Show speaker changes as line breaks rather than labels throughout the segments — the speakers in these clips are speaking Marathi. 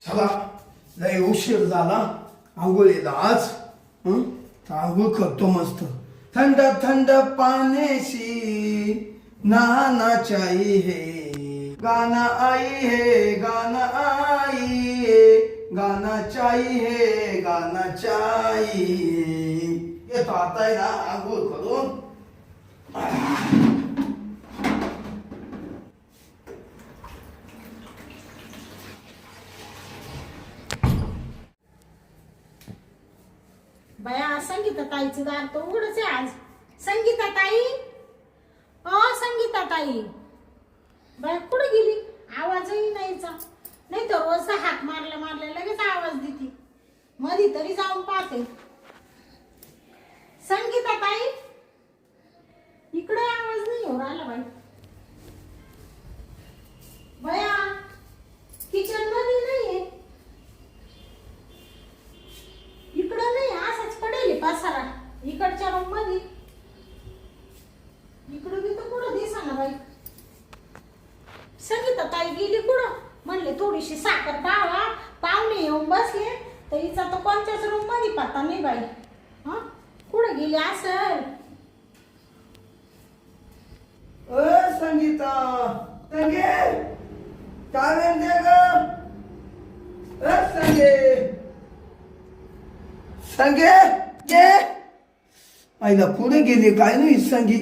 चला लय उशीर झाला आंघोळीला आज तर आंघोळ करतो मस्त थंड थंड पाण्याशी नहाना चाहिए गाना आई है गाना आई है गाना चाहिए गाना चाहिए येतो आता आहे ना आंघोळ करून
बया संगीता ताईचं दार तो उघडच आहे आज. संगीता ताई, ओ संगीता ताई, बया कुठे गेली? आवाजही नाहीचा. नाही तर रोज हाक मारल्या लगेच आवाज देते. मधी तरी जाऊन पाहते. संगीता ताई, इकडे आवाज नाही हो राहिला बाई. बया किचन मध्ये नाहीये, इकडं नाही, असाच पडेल पसारा इकडच्या रूम मध्ये. इकडं बी तर कुठं दिसाना बाई. संगीता ताई गेली कुठं? म्हणले थोडीशी साखर पावा, पाहुणे येऊन बसले तर हिचा तर कोणत्याच रूम मध्ये पत्ता नाही बाई. हा कुठं गेली असेल?
संगीता संगे काय दे ग संगे संगे ये आईला पुढे गेली काय नाही संगी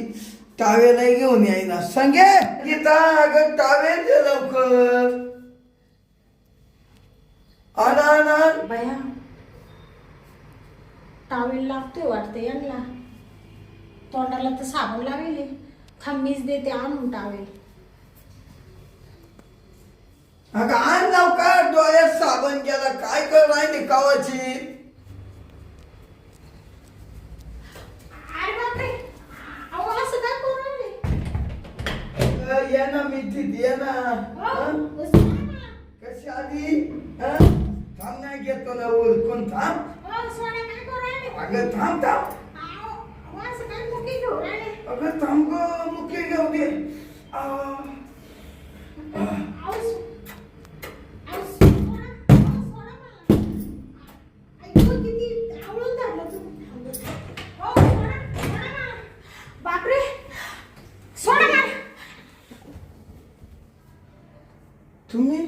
टावेल घेऊन यायला संगे गीता अगं टावेल दे लवकर आणा
बया टावेल लागतोय वाटते यांना. तोंडाला तर साबण लावेल. थंबीच देते आणून टावेल.
अगं आण लवकर डोळ्यात साबण गेला काय कर राहिली कावाची.
अरे बापरे, अहो असं काय करू राहिले?
ये ना मिठी ये ना कशी आली थांब नाही घेतो ना ओळखून थांब. अगं थांब थांब अगं थांब ग मुके घेऊ दे.
बापरे, सोडा मला.
तुम्ही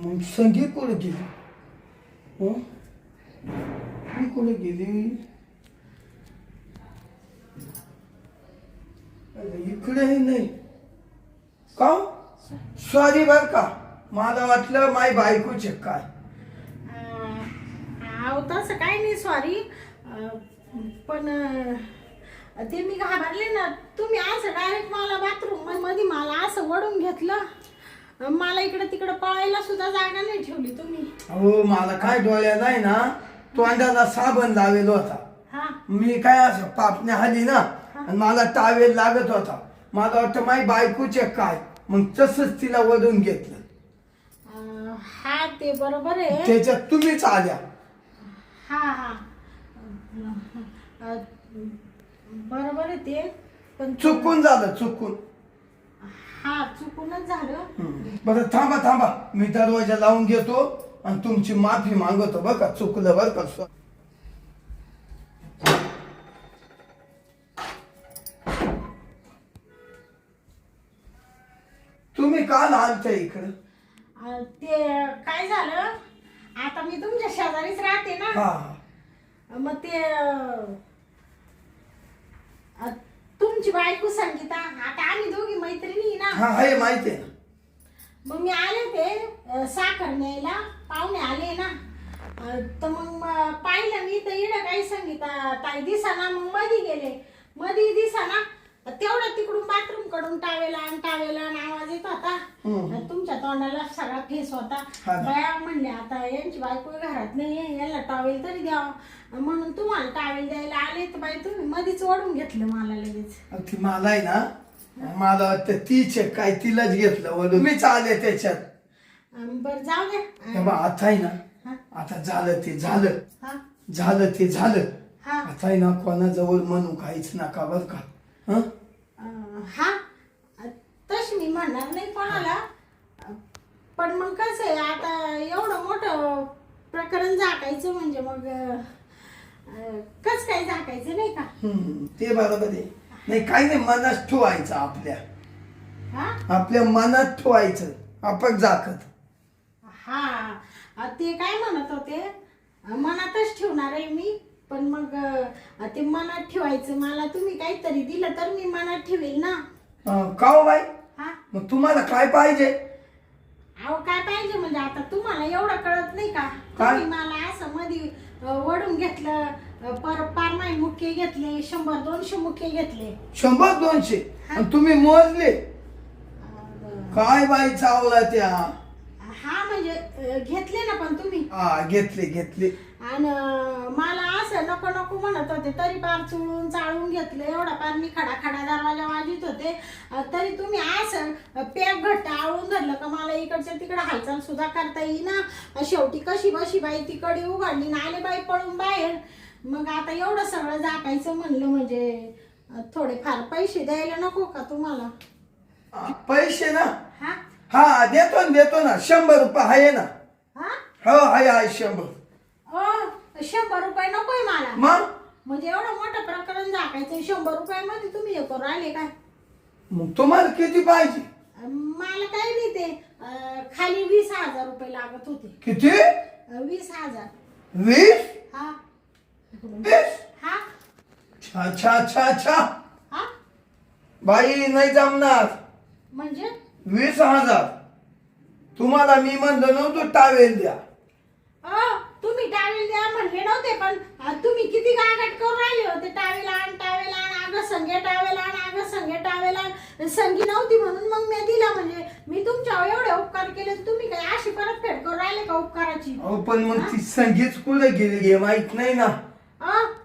मग संगी कुठे गेली? मी कुठे गेली? इकडेही नाही का? सॉरी बर का, मला वाटलं माय बायकोचे काय.
तसं काही नाही, सॉरी. पण ते मी घाबरले ना. तुम्ही असं डायरेक्ट मला बाथरूम मध्ये मला असं वडून घेतलं. मला इकडे तिकडे पळायला सुद्धा जागा नाही ठेवली तुम्ही.
हो मला काय डोळ्या नाही ना, तोंडाला साबण लावेल होता. मी काय असं पापण्या हली ना आणि मला टावेल लागत होता. मला वाटतं माय बायकोचे काय, मग तसंच तिला वडून घेतलं.
हा ते बरोबर आहे.
त्याच्यात तुम्हीच आल्या.
हा बरोबर आहे ते, पण
चुकून झालं चुकून.
हा चुकूनच झालं.
बरं थांबा मी दरवाजा लावून घेतो आणि तुमची माफी मागवतो बरं का, चुकलं बरं का. तुम्ही काल आलते इकडं?
ते काय झालं, आता मी तुमच्या शेजारीच राहते ना. मग ते तुमची बायको संगीता, आता आम्ही दोघी मैत्रिणी ना.
हा हे माहिती आहे.
मग मी आले ते साखर न्यायला, पाहुणे आले ना. तर मग पाहिलं मी तर इकडं काही संगीता ताई दिसाना. मग मध्ये दिसाना. तेवढं तिकडून बाथरूम कडून टावेला आवाज येत होता. तुमच्या तोंडाला सगळा फेस होता. बया म्हणले आता यांची बायको घरात नाही, याला टावेल तरी द्यावा. म्हणून तुम्हाला टावेल द्यायला आले तर बाई तुम्ही मध्येच ओढून घेतलं मला लगेच.
ती मला आहे ना, मला वाटतं तीच काय तिलाच घेतलं वडून. मीच आले त्याच्यात.
बरं जाऊ द्या.
आता आहे ना, आता झालं ते झालं. आता आहे ना, कोणाजवळ म्हणू काहीच नका बर का.
हा तशी मी म्हणणार नाही कोणाला, पण मग कसं आहे आता एवढं मोठं प्रकरण झाकायचं म्हणजे मग कस काय झाकायचं नाही का?
ते बरोबर आहे. नाही काही नाही, मनात ठेवायचं आपल्या,
हा
आपल्या मनात ठेवायचं आपण झाकत.
हा ते काय म्हणत होते, मनातच ठेवणार आहे मी, पण मग ते मनात ठेवायचं मला तुम्ही काहीतरी दिलं तर मी मनात ठेवेल ना.
का हो बाई,
हा
मग तुम्हाला काय पाहिजे?
अहो काय पाहिजे म्हणजे आता तुम्हाला एवढं कळत नाही का? तुम्ही मला असं मध्ये वडून घेतलं, पार माई मुख्य घेतले, 100-200 मुख्य घेतले.
100-200 आणि तुम्ही मोजले? काय बाई चावला त्या.
हा म्हणजे घेतले ना पण तुम्ही.
हा घेतले.
आणि मला असं नको नको म्हणत होते तरी पार चुळून चाळून घेतलं, एवढा पार मी खडा दरवाजा वाजत होते तरी तुम्ही असं पॅक घट्ट आवळून धरलं का मला इकडच्या तिकडे हालचाल सुद्धा करता येईना. शेवटी कशी बशी बाई ती कडी उघडली ना आले बाई पळून बाहेर. मग आता एवढं सगळं झाकायचं म्हणलं म्हणजे थोडेफार पैसे द्यायला नको का तुम्हाला?
पैसे ना?
हा
हा देतो ना 100 रुपये आहे ना.
हा
हो आहे 100.
100 रुपये नकोय मला.
मग
म्हणजे एवढं मोठं प्रकरण झाकायचं 100 रुपयामध्ये तुम्ही हे करू राहिले काय?
मग तुम्हाला किती पाहिजे?
मला काय नाही ते खाली 20,000 रुपये लागत होते.
किती?
20,000.
20?
हा
20?
हा
अच्छा
हा
बाई नाही जमणार.
म्हणजे
20,000 तुम्हाला मी म्हणलं नव्हतं टावेल द्या.
तुम्ही टावेल द्या म्हणले नव्हते, पण तुम्ही किती गागाट करून राहिले होते. टावेल आण अगं संगे टावेल आण संगी नव्हती म्हणून मग मी दिला. म्हणजे मी तुमच्यावर एवढे उपकार केले, तुम्ही काय अशी परतफेड करून राहिले का उपकाराची?
पण मग ती संगीत कुठे गेली हे माहित नाही ना.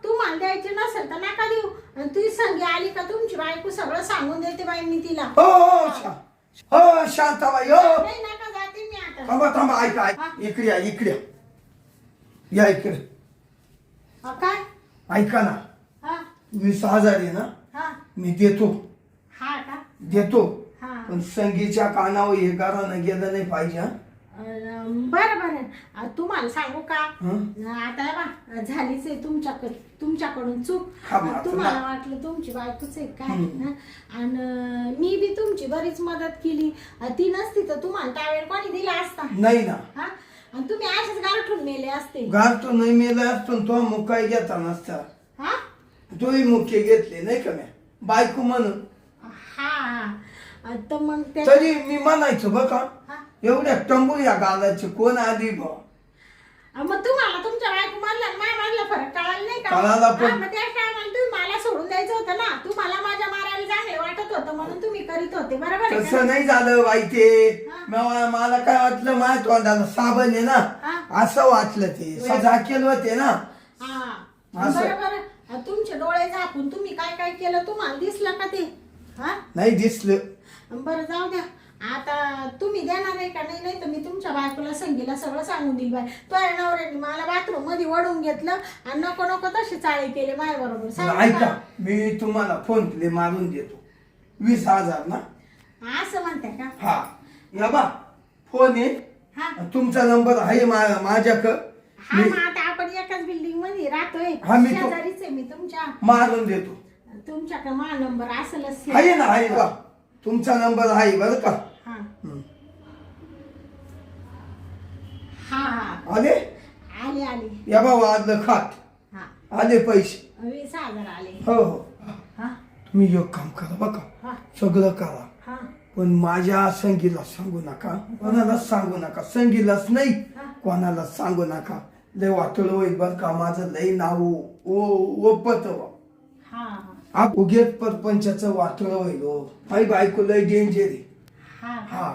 तुम्हाला द्यायचे नसेल तर नका देऊ. तुझी संगी आली का तुमची बायको सगळं सांगून देते बाई मी तिला.
हो शांताबाई हो.
नाही नका जाते मी आता.
थांबा ऐका इकडे या इकडे.
काय
ऐका ना,
हा
20,000 आहे ना,
हा
मी देतो.
हा का?
देतो
हा
पण संगीच्या कानावर हे गाणं गेलं नाही पाहिजे.
बरं तुम्हाला सांगू का?
हं?
आता बा झालीच आहे तुमच्याकडून चूक.
हा, मग आता
तुम्हाला
ना-
वाटलं तुमची बायकोच आहे काय ना? आणि मी बी तुमची बरीच मदत केली. ती नसती तर तुम्हाला टावेल कोणी दिला असता?
नाही ना.
हा आणि तुम्ही असेच गारठून मेले असते.
गारतो नाही मेला असतो तो मुकाय घेता नसता.
हा
तोही मुख्य घेतले नाही का मी बायको म्हणून.
हा तर मग
तरी मी म्हणायचो बघा
हा.
एवढ्या टंबुऱ्या गालाचे कोण आधी बा.
मग तुम्हाला तुमच्या बायको म्हणलं माझ्या मधला फरक कळाला नाही का?
कळाला पण-
मग त्या टायमाला तुम्ही मला सोडून द्यायचं होतं ना. तुम्हाला माझ्या मारायला चांगले वाटत होतं म्हणून तुम्ही करीत होते. बरोबर आहे का?
तसं नाही झालं बाई ते.
हा.
मला काय वाटलं माझ्या तोंडाला साबण आहे
हा.
ना असं वाटलं ते झाकेल होते ना.
हा
असं.
बरोबर. तुमचे डोळे झाकून तुम्ही काय काय केलं तुम्हाला दिसलं का ते? हा
नाही दिसलं.
बरं जाऊ द्या. आता तुम्ही देणार आहे का नाही? नाही तर मी तुमच्या बायकोला संगीला सगळं सांगून दिल बाय. तो नवऱ्याने मला बाथरूम मध्ये वडून घेतलं आणि नको तसे चाळे केले माझ्या बरोबर.
ऐका मी तुम्हाला फोन पे मारून देतो 20,000 ना.
असं म्हणताय का?
हा या बा फोन आहे.
हा
तुमचा नंबर आहे माझ्याकडं.
हा मग आता आपण एकाच बिल्डिंग मध्ये राहतोय.
हा, मी तो-
शेजारीच आहे मी तुमच्या.
मारून देतो.
तुमच्याकडे माझा नंबर असेलच.
आहे ना आहे बा तुमचा नंबर आहे बरं का.
हा
हं.
हा
आले
आले
या बा वाजलं खाट
हा
आले पैसे.
20,000 आले.
हो
हा
तुम्ही एक काम करा बघा
हा
सगळं करा
हा
पण माझ्या संगीला सांगू नका, कोणालाच सांगू नका. संगीलाच नाही कोणालाच सांगू नका. लय वाटलं होईल बर का माझं लय नाव ओपत
हा
उगेच परपंचाचं वाटलं होईल. हो माझी बायको लय डेंजर आहे.
हा
हा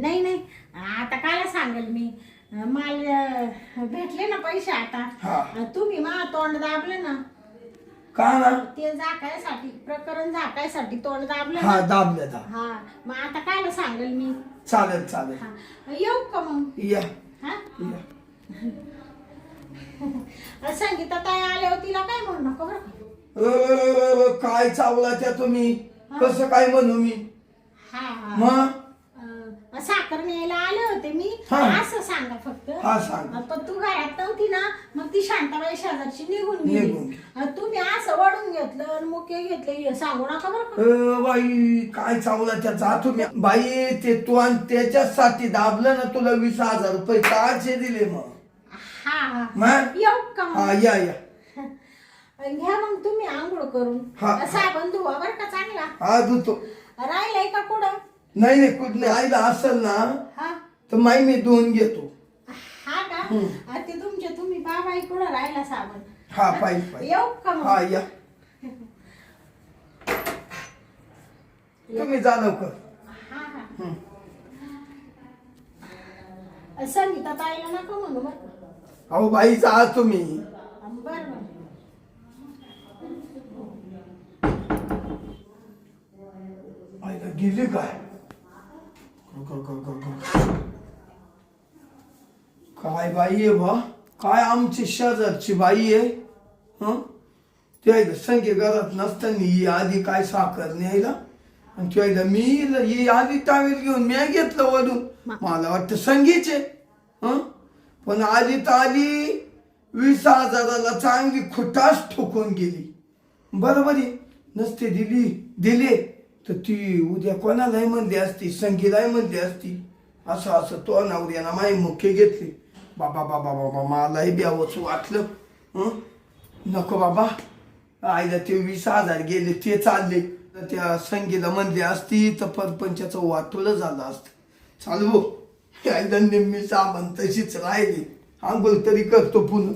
नाही आता काय सांगेल मी. मला भेटले ना पैसे आता.
हा.
तुम्ही मा तोंड दाबले ना
का ना.
ते झाकायसाठी प्रकरण झाकायसाठी तोंड दाबले
हा
ना.
दाबलं दाब.
हा मग आता काय सांगेल मी.
चालेल
हा येऊ का मग?
या
हा
या.
संगीता ताई आल्यावर तिला काय म्हणू नका बरं का?
काय चावला त्या तुम्ही. कसं काय म्हणू मी?
हा
मग
साखर न्यायला आले होते मी,
हा.
असं सांगा फक्त.
हा सांग.
पण तू घरात नव्हती ना, मग ती शांताबाई शेजारची निघून
निघून
गेली. तुम्ही असं वडून घेतलं आणि मुके घेतले, हे सांगू नका बरं का.
बाई काय चावला त्याचा तुम्ही बाई, ते तू आणि त्याच्यासाठी दाबलं ना, तुला 20,000 रुपये काचे दिले मग.
हा
मग?
येऊ का मग?
हा या या.
घ्या मग तुम्ही आंघोळ करून.
हा.
साबण धुवा बरं का चांगला.
हा धुतो.
राहिलाय का कुठं?
नाही कुठ नाही, आईला असेल ना
हा
तर माई मी धुवून घेतो.
हा का? ते तुमचे तुम्ही बाबाई कुठं राहिला साबण.
हा पाहिजे
येऊ का मग?
हा या. तुम्ही जा लवकर.
हा हा. संगीता ताईला नका म्हणू बरं का.
अहो बाई जा तुम्ही.
बरं बरं.
आईला गेली काय? काय बाई आहे बा, काय आमची शेजारची बाई आहे. हं ते संगी घरात नसताना ही आधी काय साखर न्यायला, आणि त्याला मी ही आधी टावेल घेऊन मी घेतलं वडून. मला वाटतं संगीचे. हं पण आली तर आली 20,000ला चांगली खुटास ठोकून गेली. बरोबर आहे, नसते दिले तर ती उद्या कोणालाही म्हणली असती, संगीलाही म्हणली असती. असं तो नवऱ्यानं माई मुख्य घेतली. बाबा बाबा बाबा मलाही द्यावंच वाटलं. नको बाबा, आईला ते 20,000 गेले ते चालले. त्या संगीला म्हणली असती तर परपंचाचं वाटोळं झालं असतं. चालू आईला निम्मी सामान तशीच राहिली. आंघोळ तरी करतो पुन्हा.